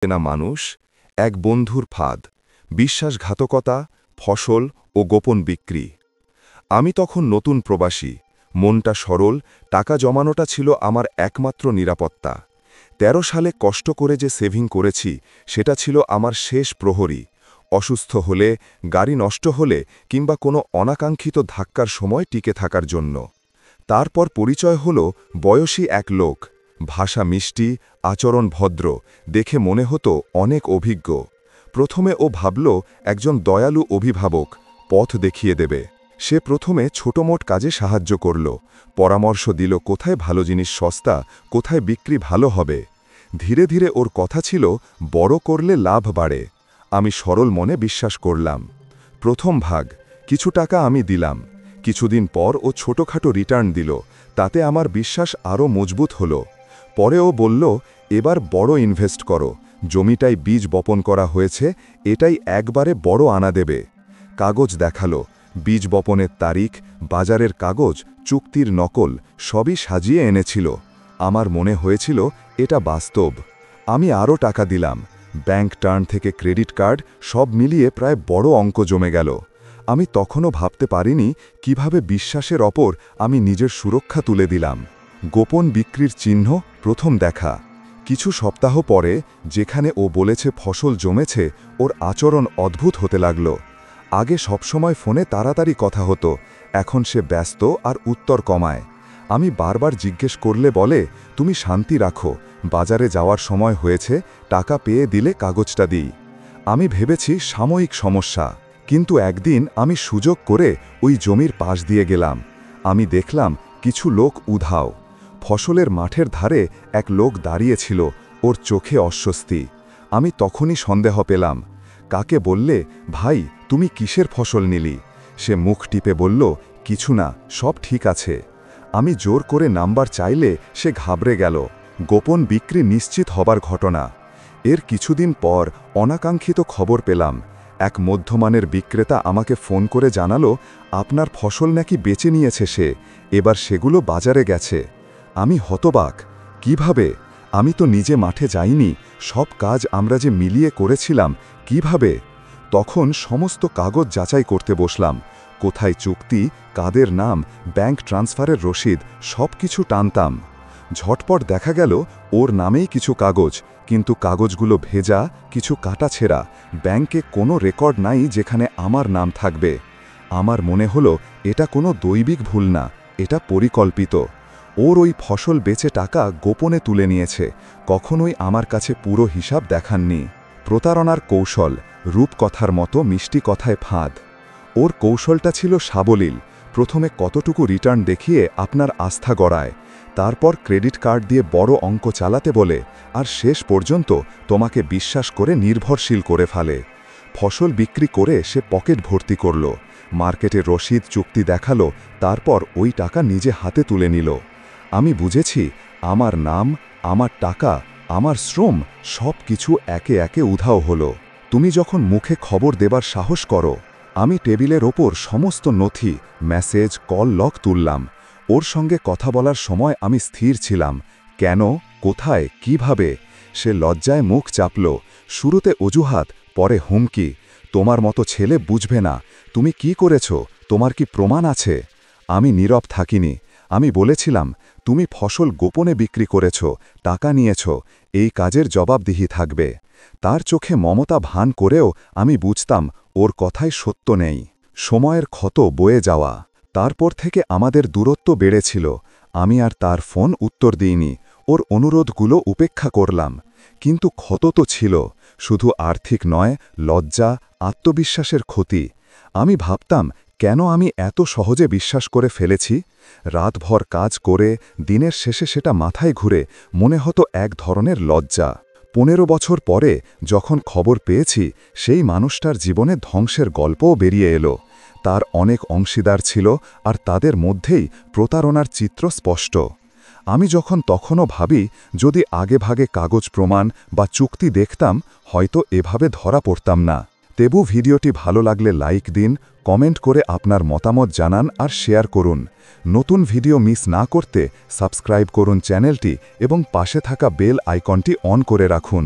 চেনা মানুষ, এক বন্ধুর ফাঁদ, বিশ্বাসঘাতকতা, ফসল ও গোপন বিক্রি। আমি তখন নতুন প্রবাসী, মনটা সরল, টাকা জমানোটা ছিল আমার একমাত্র নিরাপত্তা। ১৩ সালে কষ্ট করে যে সেভিং করেছি সেটা ছিল আমার শেষ প্রহরী। অসুস্থ হলে, গাড়ি নষ্ট হলে কিংবা কোনো অনাকাঙ্ক্ষিত ধাক্কার সময় টিকে থাকার জন্য। তারপর পরিচয় হল বয়সী এক লোক, ভাষা মিষ্টি, আচরণ ভদ্র, দেখে মনে হতো অনেক অভিজ্ঞ। প্রথমে ও ভাবল একজন দয়ালু অভিভাবক, পথ দেখিয়ে দেবে। সে প্রথমে ছোটমোট কাজে সাহায্য করল, পরামর্শ দিল কোথায় ভালো জিনিস সস্তা, কোথায় বিক্রি ভালো হবে। ধীরে ধীরে ওর কথা ছিল বড় করলে লাভ বাড়ে। আমি সরল মনে বিশ্বাস করলাম। প্রথম ভাগ, কিছু টাকা আমি দিলাম। কিছুদিন পর ও ছোটখাটো রিটার্ন দিল, তাতে আমার বিশ্বাস আরও মজবুত হলো। পরে ও বলল, এবার বড় ইনভেস্ট করো, জমিটাই বীজ বপন করা হয়েছে, এটাই একবারে বড় আনা দেবে। কাগজ দেখালো, বীজ বপনের তারিখ, বাজারের কাগজ, চুক্তির নকল, সবই সাজিয়ে এনেছিল। আমার মনে হয়েছিল এটা বাস্তব। আমি আরও টাকা দিলাম, ব্যাংক টার্ন থেকে ক্রেডিট কার্ড, সব মিলিয়ে প্রায় বড় অঙ্ক জমে গেল। আমি তখনও ভাবতে পারিনি কিভাবে বিশ্বাসের ওপর আমি নিজের সুরক্ষা তুলে দিলাম। গোপন বিক্রির চিহ্ন প্রথম দেখা। কিছু সপ্তাহ পরে, যেখানে ও বলেছে ফসল জমেছে, ওর আচরণ অদ্ভুত হতে লাগল। আগে সবসময় ফোনে তাড়াতাড়ি কথা হতো, এখন সে ব্যস্ত আর উত্তর কমায়। আমি বারবার জিজ্ঞেস করলে বলে, তুমি শান্তি রাখো, বাজারে যাওয়ার সময় হয়েছে, টাকা পেয়ে দিলে কাগজটা দিই। আমি ভেবেছি সাময়িক সমস্যা, কিন্তু একদিন আমি সুযোগ করে ওই জমির পাশ দিয়ে গেলাম। আমি দেখলাম কিছু লোক উধাও। ফসলের মাঠের ধারে এক লোক দাঁড়িয়েছিল, ওর চোখে অস্বস্তি। আমি তখনই সন্দেহ পেলাম। কাকে বললে, ভাই তুমি কিসের ফসল নিলি? সে মুখ টিপে বলল, কিছু না, সব ঠিক আছে। আমি জোর করে নাম্বার চাইলে সে ঘাবড়ে গেল। গোপন বিক্রি নিশ্চিত হবার ঘটনা। এর কিছুদিন পর অনাকাঙ্ক্ষিত খবর পেলাম। এক মধ্যমানের বিক্রেতা আমাকে ফোন করে জানালো, আপনার ফসল নাকি বেচে নিয়েছে সে, এবার সেগুলো বাজারে গেছে। আমি হতবাক। কিভাবে? আমি তো নিজে মাঠে যাইনি, সব কাজ আমরা যে মিলিয়ে করেছিলাম, কিভাবে? তখন সমস্ত কাগজ যাচাই করতে বসলাম। কোথায় চুক্তি, কাদের নাম, ব্যাংক ট্রান্সফারের রসিদ, সব কিছু টানতাম। ঝটপট দেখা গেল ওর নামেই কিছু কাগজ, কিন্তু কাগজগুলো ভেজা, কিছু কাটাছেঁড়া। ব্যাংকে কোনো রেকর্ড নাই যেখানে আমার নাম থাকবে। আমার মনে হলো এটা কোনো দৈবিক ভুল না, এটা পরিকল্পিত। ওর ওই ফসল বেচে টাকা গোপনে তুলে নিয়েছে, কখনোই আমার কাছে পুরো হিসাব দেখাননি। প্রতারণার কৌশল, রূপকথার মতো মিষ্টি কথায় ফাঁদ। ওর কৌশলটা ছিল সাবলীল। প্রথমে কতটুকু রিটার্ন দেখিয়ে আপনার আস্থা গড়ায়, তারপর ক্রেডিট কার্ড দিয়ে বড় অঙ্ক চালাতে বলে, আর শেষ পর্যন্ত তোমাকে বিশ্বাস করে নির্ভরশীল করে ফেলে। ফসল বিক্রি করে সে পকেট ভর্তি করল, মার্কেটে রসিদ চুক্তি দেখালো, তারপর ওই টাকা নিজে হাতে তুলে নিল। আমি বুঝেছি আমার নাম, আমার টাকা, আমার শ্রম সব কিছু একে একে উধাও হলো। তুমি যখন মুখে খবর দেবার সাহস করো। আমি টেবিলের ওপর সমস্ত নথি, মেসেজ, কল লগ তুললাম। ওর সঙ্গে কথা বলার সময় আমি স্থির ছিলাম। কেন, কোথায়, কিভাবে? সে লজ্জায় মুখ চাপল। শুরুতে অজুহাত, পরে হুমকি। তোমার মতো ছেলে বুঝবে না, তুমি কি করেছ, তোমার কি প্রমাণ আছে? আমি নীরব থাকিনি। আমি বলেছিলাম, তুমি ফসল গোপনে বিক্রি করেছ, টাকা নিয়েছ, এই কাজের জবাবদিহি থাকবে। তার চোখে মমতা ভান করেও আমি বুঝতাম ওর কথায় সত্য নেই। সময়ের ক্ষত বয়ে যাওয়া। তারপর থেকে আমাদের দূরত্ব বেড়েছিল। আমি আর তার ফোন উত্তর দিইনি, ওর অনুরোধগুলো উপেক্ষা করলাম। কিন্তু ক্ষত তো ছিল, শুধু আর্থিক নয়, লজ্জা, আত্মবিশ্বাসের ক্ষতি। আমি ভাবতাম, কেন আমি এত সহজে বিশ্বাস করে ফেলেছি? রাতভর কাজ করে দিনের শেষে সেটা মাথায় ঘুরে মনে হতো এক ধরনের লজ্জা। 15 বছর পরে যখন খবর পেয়েছি, সেই মানুষটার জীবনে ধ্বংসের গল্পও বেরিয়ে এলো। তার অনেক অংশীদার ছিল, আর তাদের মধ্যেই প্রতারণার চিত্র স্পষ্ট। আমি যখন তখনও ভাবি, যদি আগেভাগে কাগজ প্রমাণ বা চুক্তি দেখতাম, হয়তো এভাবে ধরা পড়তাম না। তেবু ভিডিওটি ভালো লাগলে লাইক দিন, কমেন্ট করে আপনার মতামত জানান আর শেয়ার করুন। নতুন ভিডিও মিস না করতে সাবস্ক্রাইব করুন চ্যানেলটি এবং পাশে থাকা বেল আইকনটি অন করে রাখুন।